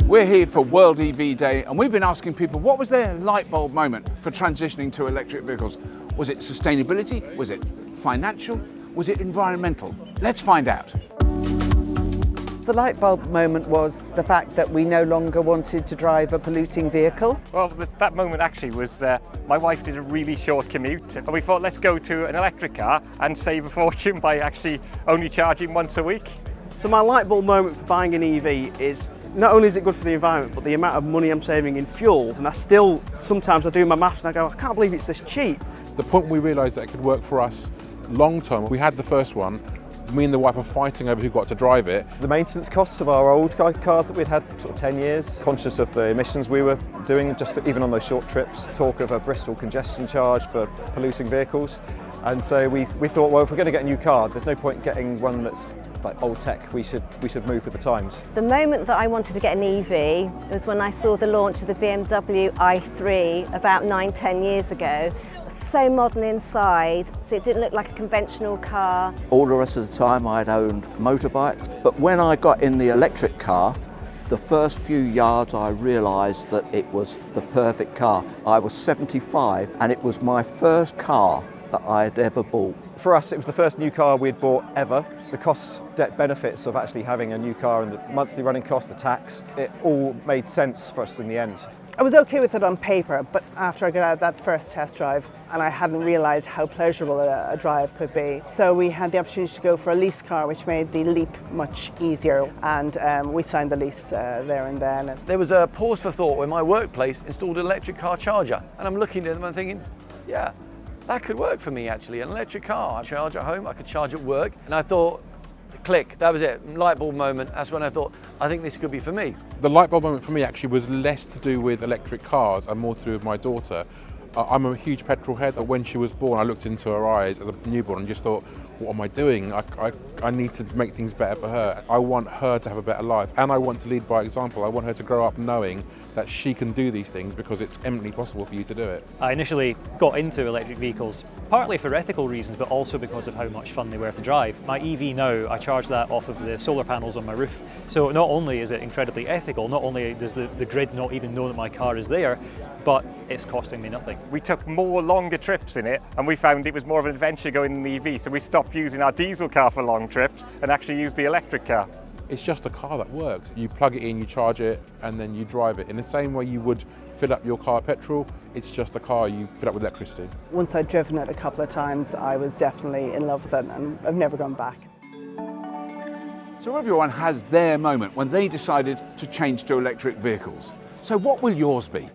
We're here for World EV Day and we've been asking people what was their light bulb moment for transitioning to electric vehicles. Was it sustainability? Was it financial? Was it environmental? Let's find out. The light bulb moment was the fact that we no longer wanted to drive a polluting vehicle. Well, that moment actually was my wife did a really short commute and we thought let's go to an electric car and save a fortune by actually only charging once a week. So my light bulb moment for buying an EV is not only is it good for the environment, but the amount of money I'm saving in fuel. And sometimes I do my maths and I go, I can't believe it's this cheap. The point we realised that it could work for us long term, we had the first one, me and the wife were fighting over who got to drive it. The maintenance costs of our old cars that we'd had sort of 10 years, conscious of the emissions we were doing, just even on those short trips, talk of a Bristol congestion charge for polluting vehicles. And so we thought, well, if we're going to get a new car, there's no point getting one that's like old tech. We should move with the times. The moment that I wanted to get an EV was when I saw the launch of the BMW i3 about 9-10 years ago. So modern inside, so it didn't look like a conventional car. All the rest of the time I'd owned motorbikes, but when I got in the electric car, the first few yards I realised that it was the perfect car. I was 75 and it was my first car that I had ever bought. For us, it was the first new car we'd bought ever. The cost debt benefits of actually having a new car and the monthly running cost, the tax, it all made sense for us in the end. I was okay with it on paper, but after I got out that first test drive, and I hadn't realised how pleasurable a drive could be. So we had the opportunity to go for a lease car, which made the leap much easier, and we signed the lease there and then. There was a pause for thought when my workplace installed an electric car charger, and I'm looking at them and thinking, yeah, that could work for me actually, an electric car. I charge at home, I could charge at work, and I thought, click, that was it, light bulb moment. That's when I thought, I think this could be for me. The light bulb moment for me actually was less to do with electric cars and more to do with my daughter. I'm a huge petrol head. When she was born, I looked into her eyes as a newborn and just thought, what am I doing? I need to make things better for her. I want her to have a better life and I want to lead by example. I want her to grow up knowing that she can do these things because it's eminently possible for you to do it. I initially got into electric vehicles partly for ethical reasons, but also because of how much fun they were to drive. My EV now, I charge that off of the solar panels on my roof. So not only is it incredibly ethical, not only does the grid not even know that my car is there, but it's costing me nothing. We took more longer trips in it and we found it was more of an adventure going in the EV, so we stopped using our diesel car for long trips and actually used the electric car. It's just a car that works. You plug it in, you charge it, and then you drive it. In the same way you would fill up your car petrol, it's just a car you fill up with electricity. Once I'd driven it a couple of times, I was definitely in love with it, and I've never gone back. So everyone has their moment when they decided to change to electric vehicles. So what will yours be?